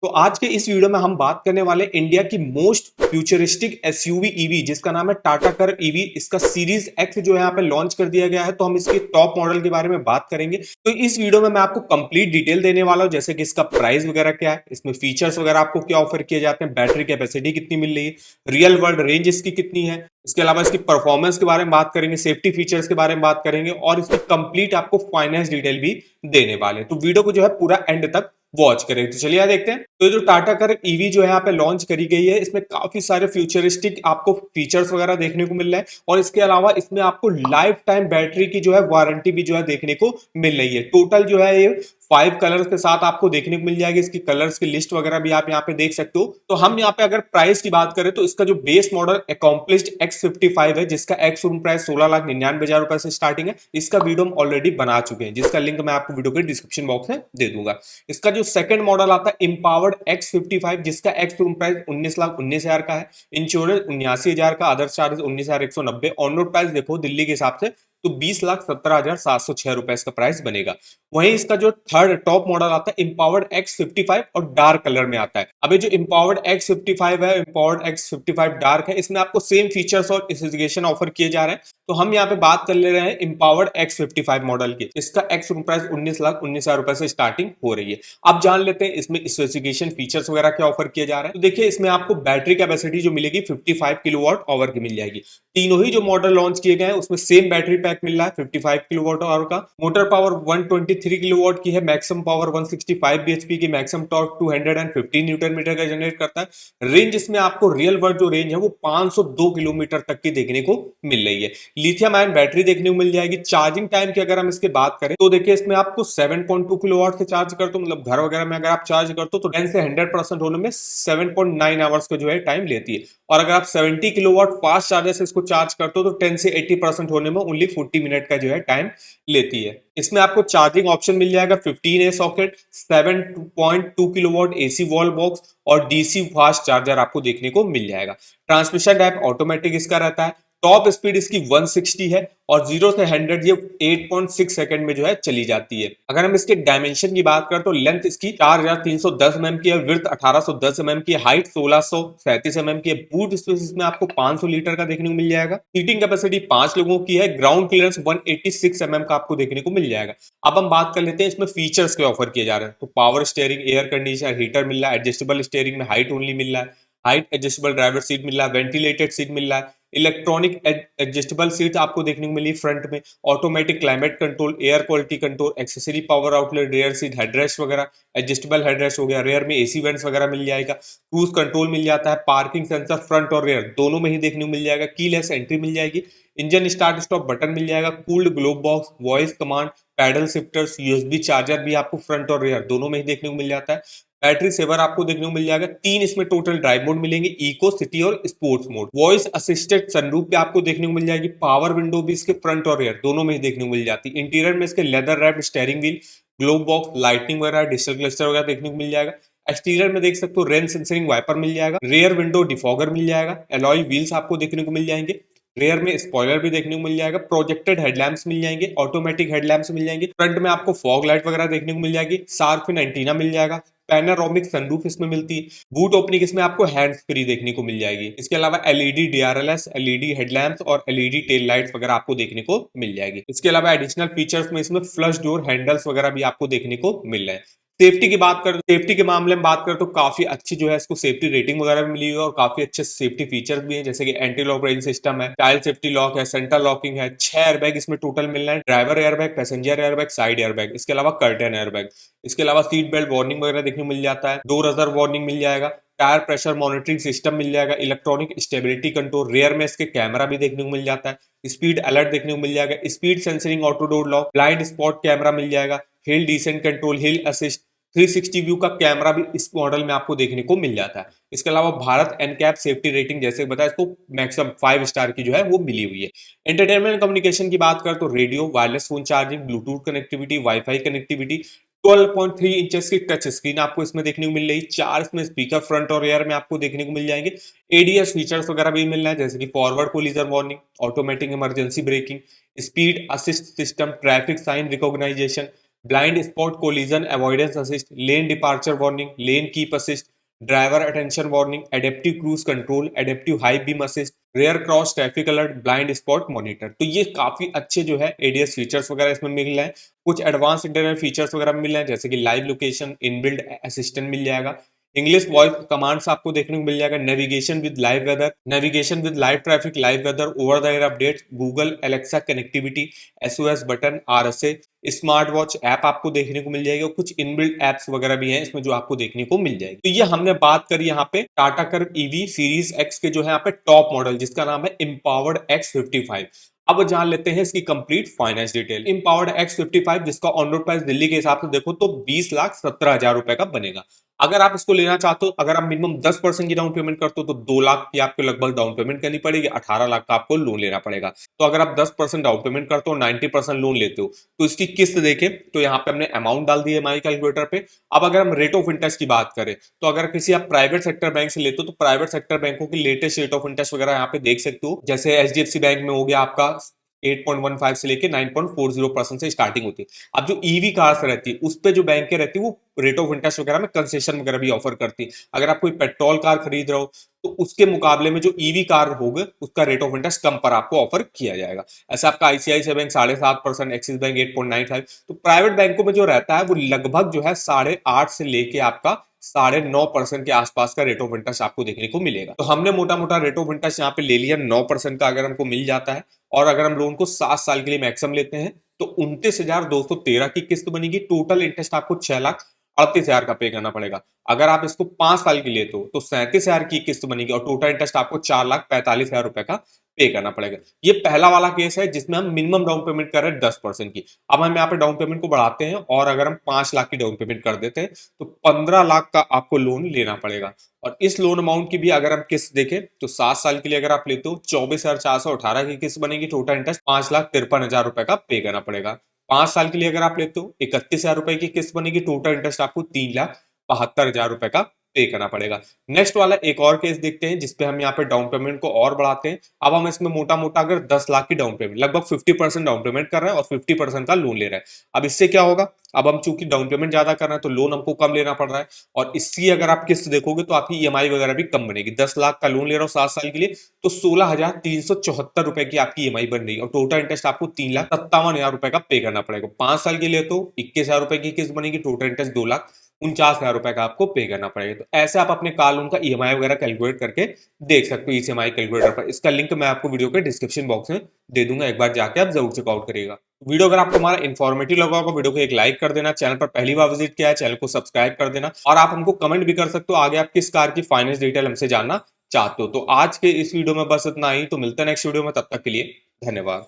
तो आज के इस वीडियो में हम बात करने वाले इंडिया की मोस्ट फ्यूचरिस्टिक एसयूवी ईवी जिसका नाम है टाटा कर्व ईवी। इसका सीरीज एक्स जो है यहाँ पे लॉन्च कर दिया गया है, तो हम इसके टॉप मॉडल के बारे में बात करेंगे। तो इस वीडियो में मैं आपको कंप्लीट डिटेल देने वाला हूँ, जैसे कि इसका प्राइस वगैरह क्या है, इसमें फीचर्स वगैरह आपको क्या ऑफर किए जाते हैं, बैटरी कैपेसिटी कितनी मिल रही है, रियल वर्ल्ड रेंज इसकी कितनी है, इसके अलावा इसकी परफॉर्मेंस के बारे में बात करेंगे, सेफ्टी फीचर्स के बारे में बात करेंगे और इसकी कंप्लीट आपको फाइनेंस डिटेल भी देने वाले हैं। तो वीडियो को जो है पूरा एंड तक वॉच करें। तो चलिए देखते हैं। तो जो टाटा कर्व ईवी जो है यहाँ पे लॉन्च करी गई है, इसमें काफी सारे फ्यूचरिस्टिक आपको फीचर्स वगैरह देखने को मिल रहे हैं और इसके अलावा इसमें आपको लाइफ टाइम बैटरी की जो है वारंटी भी जो है देखने को मिल रही है। टोटल जो है ये 5 कलर्स के साथ आपको देखने को मिल जाएगी। इसकी कलर्स की लिस्ट वगैरह भी आप यहाँ पे देख सकते हो। तो हम यहाँ पे अगर प्राइस की बात करें तो इसका जो बेस मॉडल अकॉम्प्लिश्ड X55 है, जिसका एक्स शोरूम प्राइस 16,99,000 रुपए से स्टार्टिंग है, इसका वीडियो हम ऑलरेडी बना चुके हैं, जिसका लिंक मैं आपको वीडियो के डिस्क्रिप्शन बॉक्स में दे दूंगा। इसका जो सेकंड मॉडल आता है एम्पावर्ड X55, जिसका एक्स शोरूम प्राइस 19,19,000 का है, इंश्योरेंस 79,000 का, other charges 19,190। On road price देखो दिल्ली के हिसाब से तो 20,17,706 रुपए इसका प्राइस बनेगा। वहीं इसका जो थर्ड टॉप मॉडल आता है एम्पावर्ड X55 और डार्क कलर में आता है। अभी जो एम्पावर्ड X55 है, एम्पावर्ड X55 डार्क है, इसमें आपको सेम फीचर्स और स्पेसिफिकेशन ऑफर किए जा रहे हैं। तो हम यहाँ पे बात कर ले रहे हैं एम्पावर्ड X55 मॉडल की। इसका एक्स प्राइस 19,19,000 रुपए से स्टार्टिंग हो रही है। अब जान लेते हैं इसमें स्पेसिफिकेशन फीचर्स वगैरह क्या ऑफर किए जा रहे हैं। तो देखिए इसमें आपको बैटरी कैपेसिटी जो मिलेगी 55 किलोवाट आवर की मिल जाएगी। तीनों ही जो मॉडल लॉन्च किए गए हैं उसमें सेम बैटरी पैक मिल रहा है 55 किलोवाट आवर का। मोटर पावर 123 किलोवाट की है, मैक्सिमम पावर 165 bhp की, मैक्सिमम टॉर्क 215 न्यूटन मीटर का जनरेट करता है। रेंज इसमें आपको रियल वर्ल्ड जो रेंज है वो 502 किलोमीटर तक की देखने को मिल रही है। लिथियम आयन बैटरी देखने को मिल जाएगी। चार्जिंग टाइम की अगर हम इसके बात करें तो देखिए इसमें आपको 7.2 किलोवाट से चार्ज करते हो, मतलब घर वगैरह में अगर आप चार्ज करते हो तो 10 से 100% होने में 7.9 आवर्स का जो है टाइम लेती है। और अगर आप 70 किलोवाट फास्ट चार्जर से इसको चार्ज करते हो तो 10 से 80% होने में ओनली 40 मिनट का जो है टाइम लेती है। इसमें आपको चार्जिंग ऑप्शन मिल जाएगा 15A socket, 7.2 kilowatt AC wall box और डीसी फास्ट चार्जर आपको देखने को मिल जाएगा। ट्रांसमिशन टाइप ऑटोमेटिक इसका रहता है। टॉप स्पीड इसकी 160 है और 0 से 100 ये 8.6 सेकंड में जो है चली जाती है। अगर हम इसके डायमेंशन की बात करें तो लेंथ इसकी 4,310 mm की है, विड्थ 1,810 mm की है, हाइट 1,637 mm की है। बूट स्पेस इसमें आपको 500 लीटर का देखने को मिल जाएगा। सीटिंग कैपेसिटी 5 लोगों की है। ग्राउंड क्लियरेंस 186 mm का आपको देखने को मिल जाएगा। अब हम बात कर लेते हैं इसमें फीचर्स के ऑफर किए जा रहे हैं। तो power steering, air conditioner, heater मिल रहा है, एडजस्टेबल स्टीयरिंग में हाइट ओनली मिल रहा है, हाइट एडजस्टेबल ड्राइवर सीट मिल रहा है, वेंटिलेटेड सीट मिल रहा है, इलेक्ट्रॉनिक एडजस्टेबल सीट आपको देखने को मिली फ्रंट में, automatic climate control, air quality control, accessory power outlet, rare seat headrest वगैरह, एडजस्टेबल हेडरेस्ट हो गया, रेयर में एसी वेंट्स वगैरह मिल जाएगा, क्रूज कंट्रोल मिल जाता है, पार्किंग सेंसर फ्रंट और रेयर दोनों में ही देखने को मिल जाएगा, कीलेस एंट्री मिल जाएगी, इंजन स्टार्ट स्टॉप बटन मिल जाएगा, cooled globe box, voice command, paddle shifters, USB charger भी आपको फ्रंट और रेयर दोनों में ही देखने को मिल जाता है। बैटरी सेवर आपको देखने को मिल जाएगा। 3 इसमें टोटल ड्राइव मोड मिलेंगे, इको, सिटी और sports mode. Voice assisted sunroof भी आपको देखने को मिल जाएगी। पावर विंडो भी इसके फ्रंट और रेयर दोनों में ही देखने को मिल जाती है। इंटीरियर में इसके leather wrap steering wheel, globe box, lighting वगैरह, डिजिटल क्लस्टर वगैरह देखने को मिल जाएगा। एक्सटीरियर में देख सकते हो रेन सेंसरिंग वाइपर मिल जाएगा, रेयर विंडो डिफॉगर मिल जाएगा, एलॉय व्हील्स आपको देखने को मिल जाएंगे, रेयर में स्पॉइलर भी देखने को मिल जाएगा, प्रोजेक्टेड हेडलैम्प्स मिल जाएंगे, ऑटोमेटिक हेडलैम्प्स मिल जाएंगे, फ्रंट में आपको फॉग लाइट वगैरह देखने को मिल जाएगी, शार्क फिन एंटीना मिल जाएगा, पैनोरामिक सनरूफ इसमें मिलती है, बूट ओपनिंग इसमें आपको हैंड्स फ्री देखने को मिल जाएगी। इसके अलावा एलईडी डीआरएलएस, एलईडी हेडलैम्प्स और एलईडी टेल लाइट्स वगैरह आपको देखने को मिल जाएगी। इसके अलावा एडिशनल फीचर्स में इसमें फ्लश डोर हैंडल्स वगैरह भी आपको देखने को मिल रहे हैं। सेफ्टी की बात करें, सेफ्टी के मामले में बात करें तो काफी अच्छी जो है इसको सेफ्टी रेटिंग वगैरह भी मिली हुई है और काफी अच्छे सेफ्टी फीचर्स भी हैं, जैसे कि एंटी लॉक ब्रेकिंग सिस्टम है, चाइल्ड सेफ्टी लॉक है, सेंटर लॉकिंग है, 6 एयरबैग इसमें टोटल मिल रहा है, driver airbag, passenger airbag, side airbag, इसके अलावा कर्टन एयरबैग, इसके अलावा सीट बेल्ट वार्निंग वगैरह देखने को मिल जाता है, डोर अजर वार्निंग मिल जाएगा, टायर प्रेशर मॉनिटरिंग सिस्टम मिल जाएगा, इलेक्ट्रॉनिक स्टेबिलिटी कंट्रोल, रेयर में इसके कैमरा भी देखने को मिल जाता है, स्पीड अलर्ट देखने को मिल जाएगा, speed sensing auto door lock, blind spot camera मिल जाएगा, hill descent control, hill assist, 360 view का कैमरा भी इस मॉडल में आपको देखने को मिल जाता है। इसके अलावा भारत एनकैप सेफ्टी रेटिंग जैसे बताया इसको मैक्सिमम 5 स्टार की जो है वो मिली हुई है। एंटरटेनमेंट कम्युनिकेशन की बात करें तो radio, wireless phone charging, Bluetooth connectivity, wifi connectivity, 12.3 inches की टच स्क्रीन आपको इसमें देखने को मिल रही है। 4 इसमें स्पीकर फ्रंट और रियर में आपको देखने को मिल जाएंगे। एडीएस फीचर्स वगैरह भी मिल रहा है, जैसे कि forward collision warning, automatic emergency braking, speed assist system, traffic sign recognition, blind spot collision avoidance assist, lane departure warning, lane keep assist, driver attention warning, adaptive cruise control, adaptive high beam assist, rear cross traffic alert, blind spot monitor. तो ये काफी अच्छे जो है ADS features वगैरह इसमें मिल रहे हैं। कुछ एडवांस इंटरनल फीचर्स वगैरह मिल रहे हैं, जैसे कि लाइव लोकेशन, इनबिल्ड असिस्टेंट मिल जाएगा, इंग्लिश वॉइस कमांड्स आपको देखने को मिल जाएगा, navigation with live weather, navigation with live traffic, live weather, over the air updates, Google Alexa connectivity, SOS button, RSA, smart watch app आपको देखने को मिल जाएगी, और कुछ इनबिल्ट एप्स वगैरह भी हैं इसमें जो आपको देखने को मिल जाएगी। तो ये हमने बात करी यहाँ पे Tata Curvv EV series x के जो है यहाँ पे टॉप मॉडल, जिसका नाम है एम्पावर्ड X55। अब जान लेते हैं इसकी complete finance detail. Empowered X55 जिसका ऑन रोड प्राइस दिल्ली के हिसाब से देखो तो 20,17,000 रुपए का बनेगा। अगर आप इसको लेना चाहते हो, अगर आप मिनिमम 10% की डाउन पेमेंट करते हो तो 2 लाख की आपको लगभग डाउन पेमेंट करनी पड़ेगी, 18 लाख का आपको लोन लेना पड़ेगा। तो अगर आप 10% डाउन पेमेंट करते हो, 90% लोन लेते हो, तो इसकी किस्त देखें तो यहाँ पे हमने अमाउंट डाल दी है हमारी कैलकुलेटर पे। अब अगर हम रेट ऑफ इंटरेस्ट की बात करें, तो अगर किसी आप प्राइवेट सेक्टर बैंक से लेते हो तो प्राइवेट सेक्टर बैंकों की लेटेस्ट रेट ऑफ इंटरेस्ट वगैरह यहाँ पे देख सकते हो। जैसे एचडीएफसी बैंक में हो गया आपका 8.15 से लेके 9.40% से स्टार्टिंग होती है। अब जो ईवी कार्स रहती है उस पे जो बैंकें रहती है वो रेट ऑफ इंटरेस्ट वगैरह में कंसेशन वगैरह भी ऑफर करती है। अगर आप कोई पेट्रोल कार खरीद रहे हो तो उसके मुकाबले में जो ईवी कार होगा उसका रेट ऑफ इंटरेस्ट कम पर आपको ऑफर किया जाएगा। ऐसा आपका आईसीआईसीआई बैंक 7.5%, एक्सिस बैंक 8.95। तो प्राइवेट बैंकों में जो रहता है वो लगभग जो है 8.5 से लेके आपका 9.5% के आसपास का रेट ऑफ इंटरेस्ट आपको देखने को मिलेगा। तो हमने मोटा मोटा रेट ऑफ इंटरेस्ट यहाँ पे ले लिया 9% का अगर हमको मिल जाता है, और अगर हम लोन को 7 साल के लिए मैक्सिमम लेते हैं तो 29,213 की किस्त बनेगी। टोटल इंटरेस्ट आपको 6,38,000 का पे करना पड़ेगा। अगर आप इसको 5 साल के लिए तो 37,000 की किस्त बनेगी, और टोटल इंटरेस्ट आपको 4,45,000 रुपए का पे करना पड़ेगा। ये पहला वाला केस है जिसमें हम मिनिमम डाउन पेमेंट कर रहे हैं 10% की। अब हम यहाँ पे डाउन पेमेंट को बढ़ाते हैं, और अगर हम 5 लाख की डाउन पेमेंट कर देते हैं तो 15 लाख का आपको लोन लेना पड़ेगा। और इस लोन अमाउंट की भी अगर हम किस्त देखें तो 7 साल के लिए अगर आप लेते हो 24,418 की किस्त बनेगी। टोटल इंटरेस्ट 5,53,000 रुपए का पे करना पड़ेगा। 5 साल के लिए अगर आप लेते हो 31,000 रुपए की किस्त बनेगी। टोटल इंटरेस्ट आपको 3,72,000 रुपए का पे करना पड़ेगा। नेक्स्ट वाला एक और केस देखते हैं जिसपे हम यहाँ पे डाउन पेमेंट को और बढ़ाते हैं। अब हम इसमें मोटा मोटा अगर 10 लाख की डाउन पेमेंट, लगभग 50% डाउन पेमेंट कर रहे हैं और 50% का लोन ले रहे हैं। अब इससे क्या होगा, अब हम चूंकि डाउन पेमेंट ज्यादा कर रहे हैं तो लोन हमको कम लेना पड़ रहा है, और इसकी अगर आप किस्त देखोगे तो आपकी ईएमआई वगैरह भी कम बनेगी। 10 लाख का लोन ले रहा हो 7 साल के लिए तो 16,374 रुपए की आपकी ईएमआई बन रही है, और टोटल इंटरेस्ट आपको 3,57,000 रुपए का पे करना पड़ेगा। 5 साल के लिए तो 21,000 रुपए की किस्त बनेगी। टोटल इंटरेस्ट 2,49,000 रुपए का आपको पे करना पड़ेगा। तो ऐसे आप अपने कार लोन का ईएमआई वगैरह कैलकुलेट करके देख सकते हो ईएमआई कैलकुलेटर पर। इसका लिंक मैं आपको वीडियो के डिस्क्रिप्शन बॉक्स में दे दूंगा, एक बार जाके आप जरूर चेकआउट करिएगा। वीडियो अगर आपको हमारा इन्फॉर्मेटिव लगा होगा, वीडियो को एक लाइक कर देना, चैनल पर पहली बार विजिट किया है चैनल को सब्सक्राइब कर देना, और आप हमको कमेंट भी कर सकते हो आगे आप किस कार की फाइनेंस डिटेल हमसे जानना चाहते हो। तो आज के इस वीडियो में बस इतना ही, तो मिलते हैं नेक्स्ट वीडियो में, तब तक के लिए धन्यवाद।